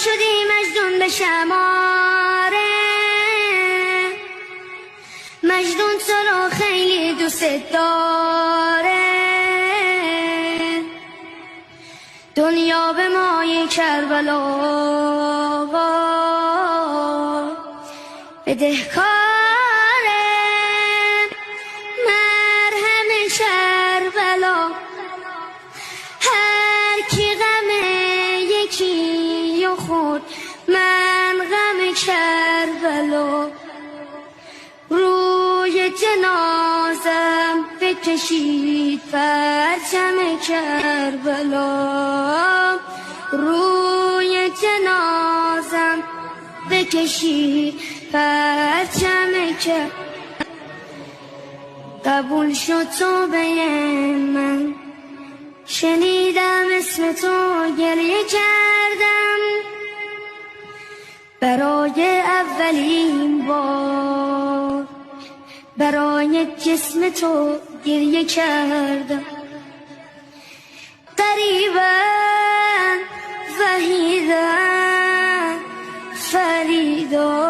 شدی مجنون به شماره، مجنون تو رو خیلی دوست داره. دنیا به مای کربلا بدهکاره، مرهم کربلا هر کی غم یکی و خود، من غم کربلا. روی جنازم بکشید پرچم کربلا، روی جنازم بکشید پرچم کربلا. قبول شد توبه من، شنیدم اسم تو گریه کردم، برای اولین بار برای جسم تو گریه کردم. غریبا وحیدا فریدا